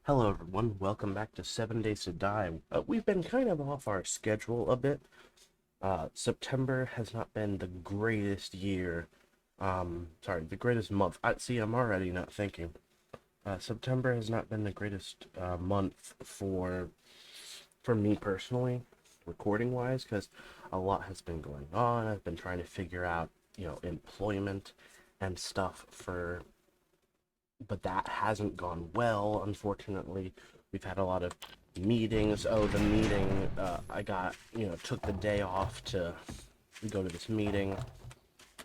Hello everyone, welcome back to 7 Days to Die. We've been kind of off our schedule a bit. September has not been the greatest year. The greatest month. I'm already not thinking. September has not been the greatest month for me personally, recording-wise, because a lot has been going on. I've been trying to figure out, employment and stuff but that hasn't gone well, unfortunately. We've had a lot of meetings. Oh, the meeting, I got, took the day off to go to this meeting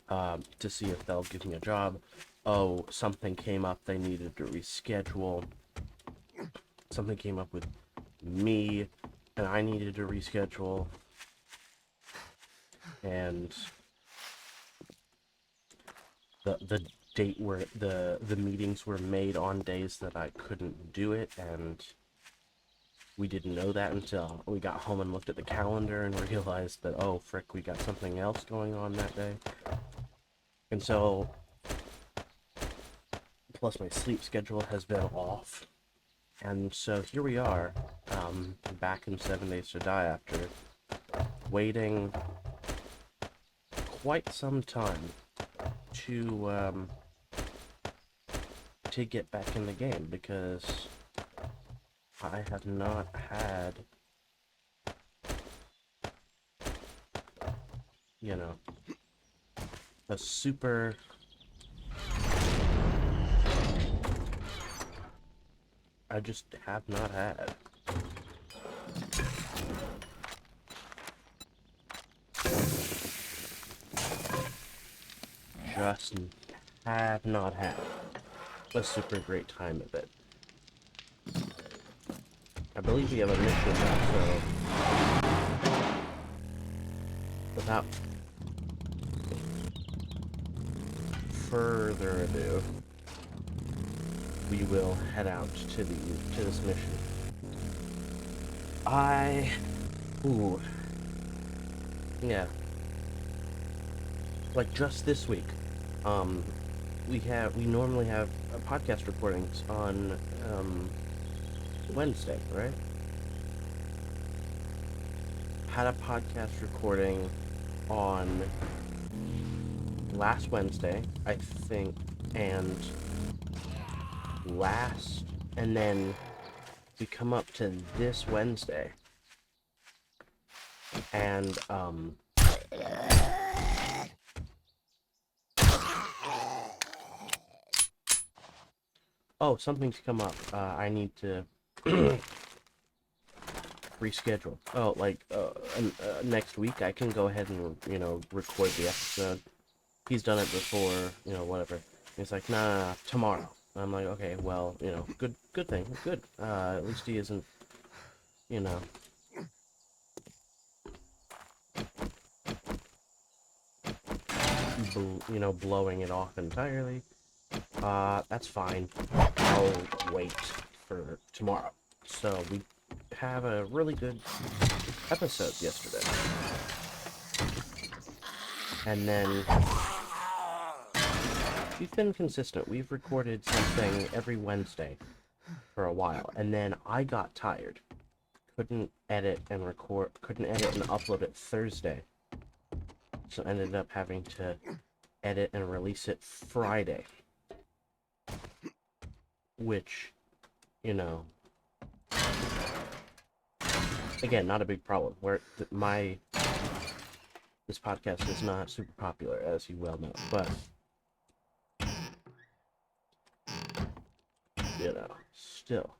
to see if they'll give me a job. Oh, something came up, they needed to reschedule. Something came up with me, and I needed to reschedule. And the date where the meetings were made on days that I couldn't do it, and we didn't know that until we got home and looked at the calendar and realized that, oh frick, we got something else going on that day. And so, plus my sleep schedule has been off, and so here we are, back in 7 Days to Die after waiting quite some time to get back in the game, because I have not had, a super I just have not had. Just have not had a super great time of it. I believe we have a mission now, so without further ado, we will head out to this mission. Yeah. Like just this week, we normally have podcast recordings on Wednesday, right? Had a podcast recording on last Wednesday, I think, and then we come up to this Wednesday, and oh, something's come up. I need to reschedule. Oh, like next week I can go ahead and record the episode. He's done it before, whatever. He's like, nah, tomorrow. I'm like, okay, well, good thing, good. At least he isn't, you know, blowing it off entirely. That's fine. I'll wait for tomorrow. So we have a really good episode yesterday. And then we've been consistent. We've recorded something every Wednesday for a while, and then I got tired. Couldn't edit and upload it Thursday. So ended up having to edit and release it Friday. Which, again, not a big problem. This podcast is not super popular, as you well know, but still.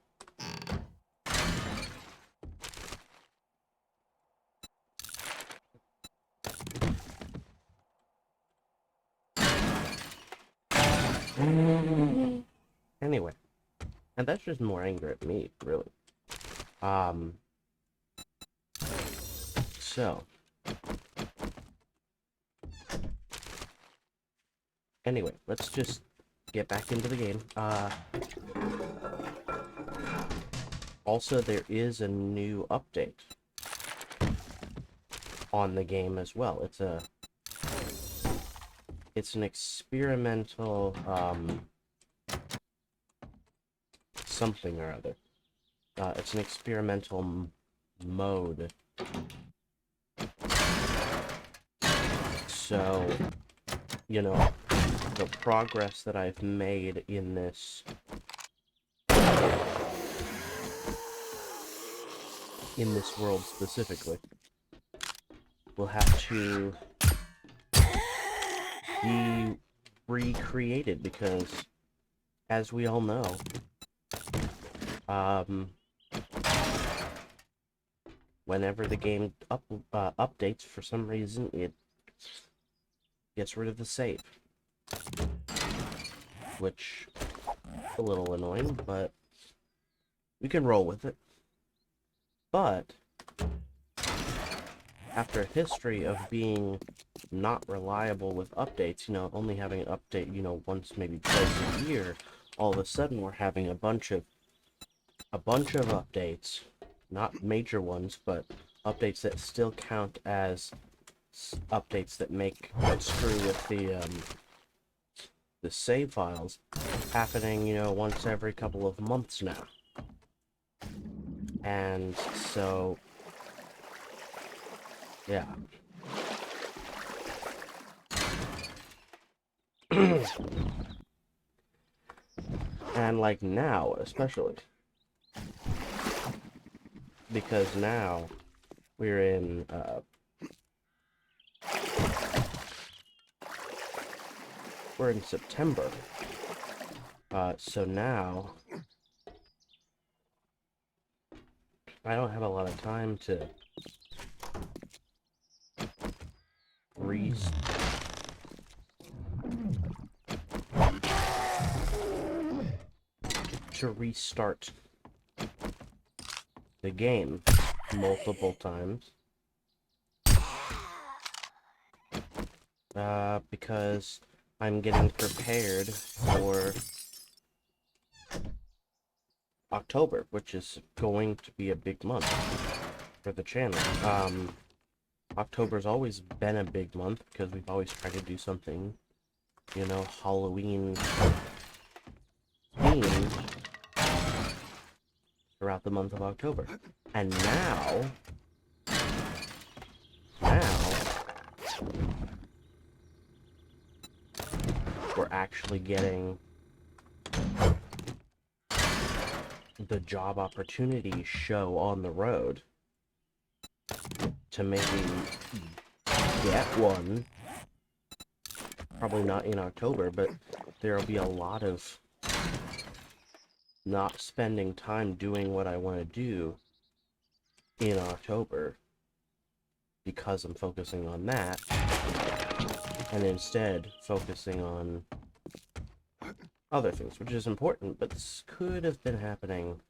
Anyway, and that's just more anger at me, really. So anyway, let's just get back into the game. Also, there is a new update on the game as well. It's an experimental something or other. It's an experimental mode. So, you know, the progress that I've made in this world specifically will have to be recreated because, as we all know, whenever the game updates, for some reason, it gets rid of the save. Which, a little annoying, but we can roll with it. But, after a history of being not reliable with updates, only having an update, once, maybe twice a year, all of a sudden we're having a bunch of updates, not major ones, but updates that still count as updates that screw with the save files, happening, once every couple of months now. And so, yeah. And like now, especially, because now we're in September, so now I don't have a lot of time to restart the game multiple times, because I'm getting prepared for October, which is going to be a big month for the channel. October's always been a big month because we've always tried to do something, Halloween themed throughout the month of October. And now we're actually getting the job opportunity show on the road to maybe get one. Probably not in October, but there'll be a lot of not spending time doing what I want to do in October because I'm focusing on that, and instead focusing on other things, which is important, but this could have been happening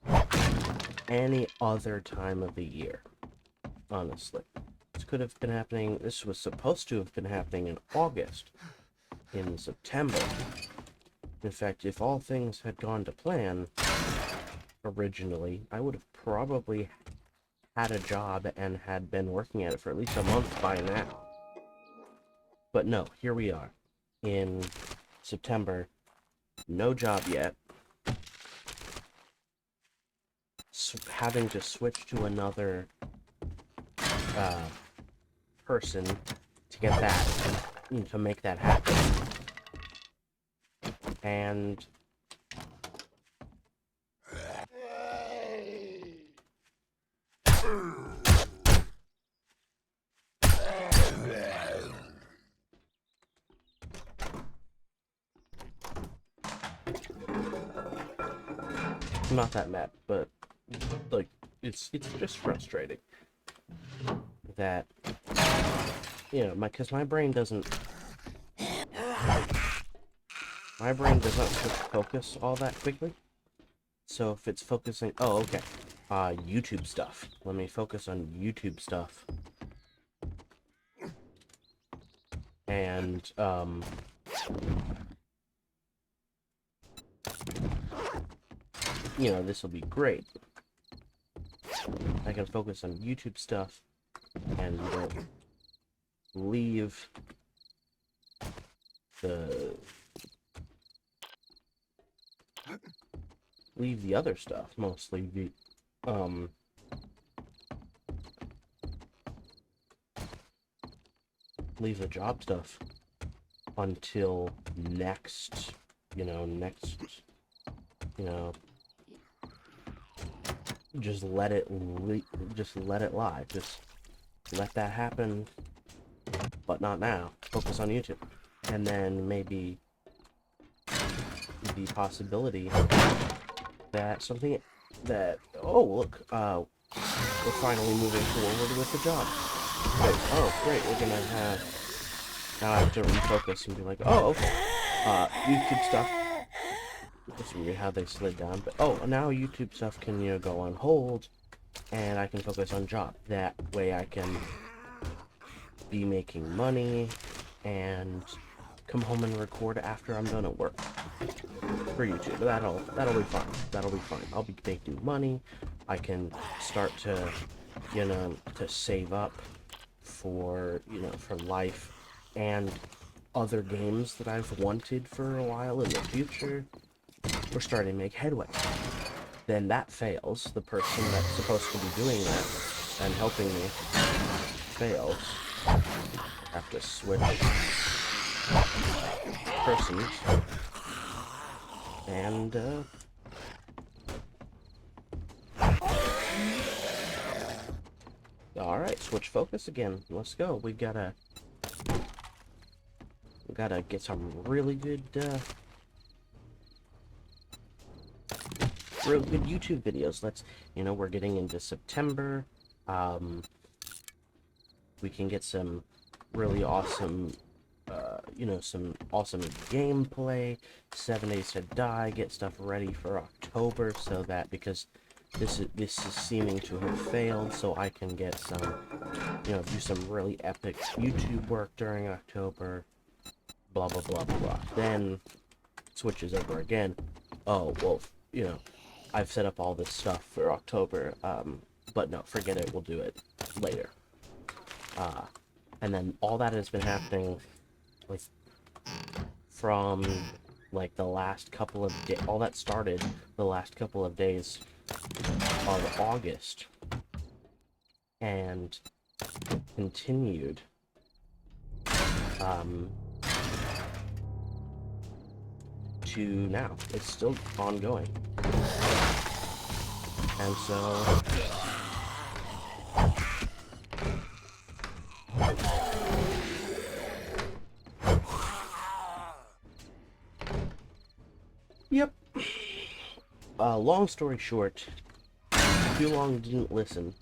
any other time of the year, honestly. This was supposed to have been happening in August, in September. In fact, if all things had gone to plan originally, I would have probably had a job and had been working at it for at least a month by now. But no, here we are in September, no job yet, having to switch to another person to get that, to make that happen. And I'm not that mad, but like it's just frustrating that because my brain does not switch focus all that quickly. So if it's focusing, YouTube stuff. Let me focus on YouTube stuff. And this will be great. I can focus on YouTube stuff and leave the other stuff, mostly um, leave the job stuff until next, you know, just let it just let it lie. Just let that happen, but not now. Focus on YouTube. And then maybe the possibility that something that, oh, look, we're finally moving forward with the job. Great. Oh, great, we're gonna have, now I have to refocus and be like, oh, okay, YouTube stuff. It's weird how they slid down, but, oh, now YouTube stuff can, go on hold, and I can focus on job. That way I can be making money, and come home and record after I'm done at work. For YouTube, that'll be fine. That'll be fine. I'll be making money. I can start to, to save up for, for life and other games that I've wanted for a while in the future. We're starting to make headway. Then that fails. The person that's supposed to be doing that and helping me fails. Have to switch persons. And, alright, switch focus again. Let's go. We gotta get some really good YouTube videos. Let's, we're getting into September. We can get some really awesome, some awesome gameplay. 7 Days to Die, get stuff ready for October, so that, because this is seeming to have failed, so I can get some, do some really epic YouTube work during October, blah, blah, blah, blah, blah. Then, switches over again. Oh, well, I've set up all this stuff for October, but no, forget it, we'll do it later. And then all that has been happening, like, from, like, the last couple of days. All that started the last couple of days of August, and continued, to now. It's still ongoing. And so, yep. Long story short, too long didn't listen.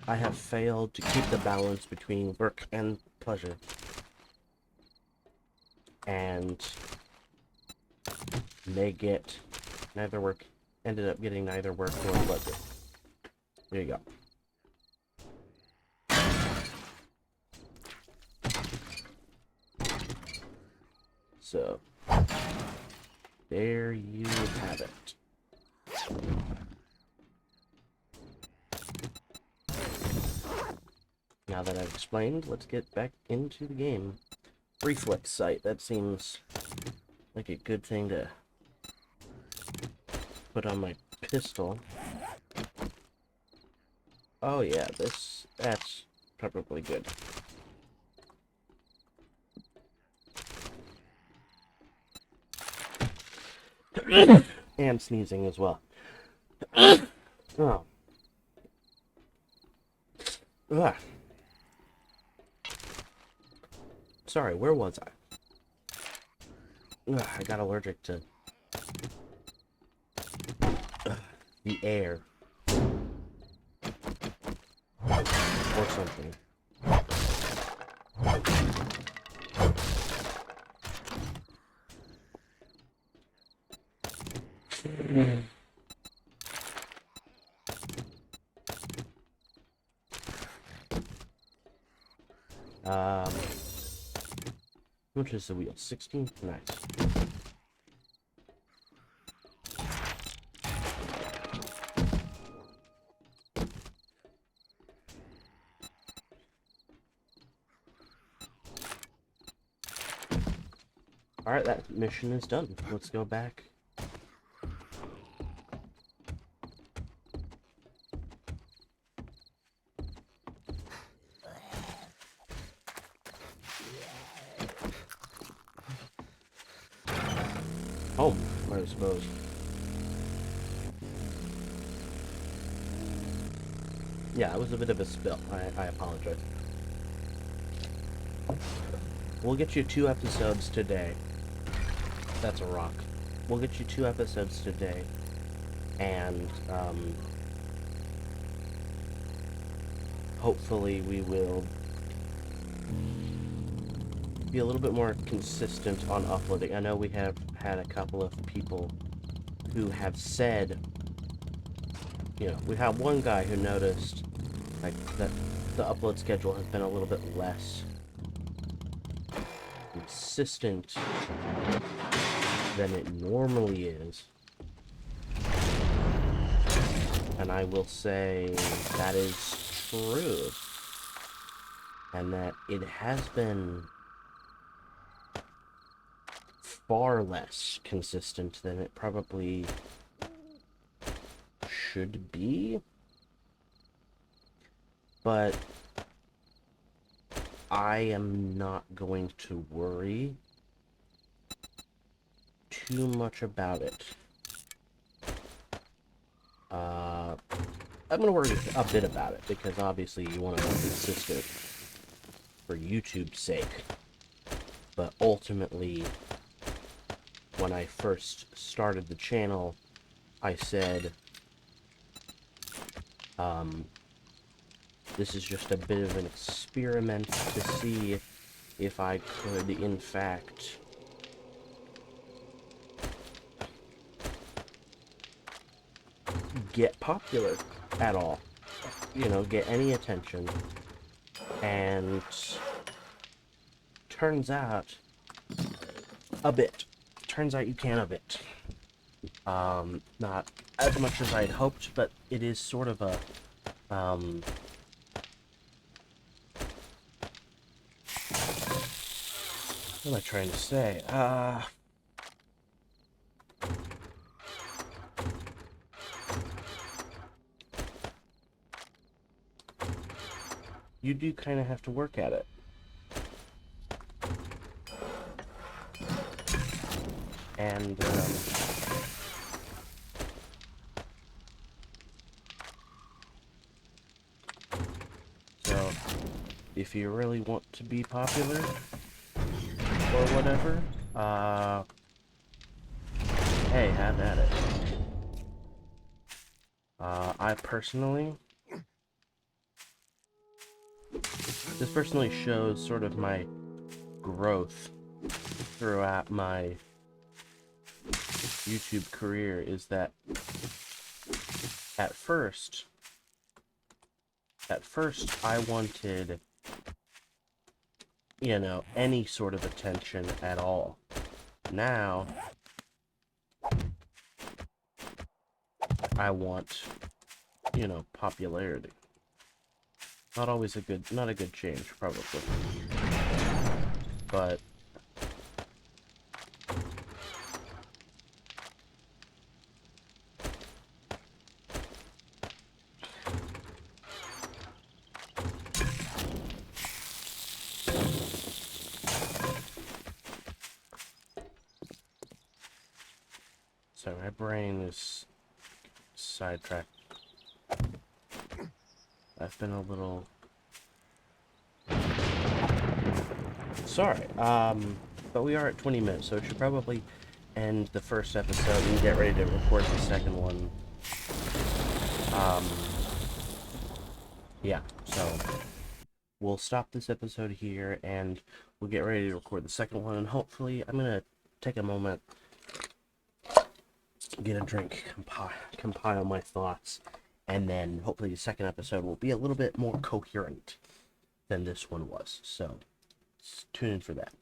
I have failed to keep the balance between work and pleasure. And ended up getting neither work nor pleasure. There you go. So, there you have it. Now that I've explained, let's get back into the game. Reflex sight, that seems like a good thing to put on my pistol. Oh yeah, that's probably good. And sneezing as well. Oh. Ugh. Sorry, where was I? Ugh, I got allergic to the air. Or something. How much is the wheel? 16? Nice. Alright, that mission is done. Let's go back. Home, I suppose. Yeah, it was a bit of a spill. I apologize. We'll get you 2 episodes today. That's a rock. We'll get you 2 episodes today. And, hopefully we will be a little bit more consistent on uploading. I know we have had a couple of people who have said, you know, we have one guy who noticed, like, that the upload schedule has been a little bit less consistent than it normally is. And I will say that is true. And that it has been far less consistent than it probably should be. But I am not going to worry too much about it. I'm going to worry a bit about it, because obviously you want to be consistent for YouTube's sake. But ultimately, when I first started the channel, I said, this is just a bit of an experiment to see if I could, in fact, get popular at all. You know, get any attention. And turns out a bit. Turns out you can a bit. Not as much as I'd hoped, but it is sort of a, what am I trying to say? You do kind of have to work at it. And, so, if you really want to be popular, or whatever, hey, have at it. I personally, this personally shows sort of my growth throughout my YouTube career, is that at first I wanted, you know, any sort of attention at all. Now, I want, you know, popularity. Not always a good, not a good change, probably. But so my brain is sidetracked. I've been a little sorry. But we are at 20 minutes, so we should probably end the first episode and get ready to record the second one. Yeah, so we'll stop this episode here, and we'll get ready to record the second one, and hopefully I'm gonna take a moment, get a drink, compile my thoughts, and then hopefully the second episode will be a little bit more coherent than this one was. So tune in for that.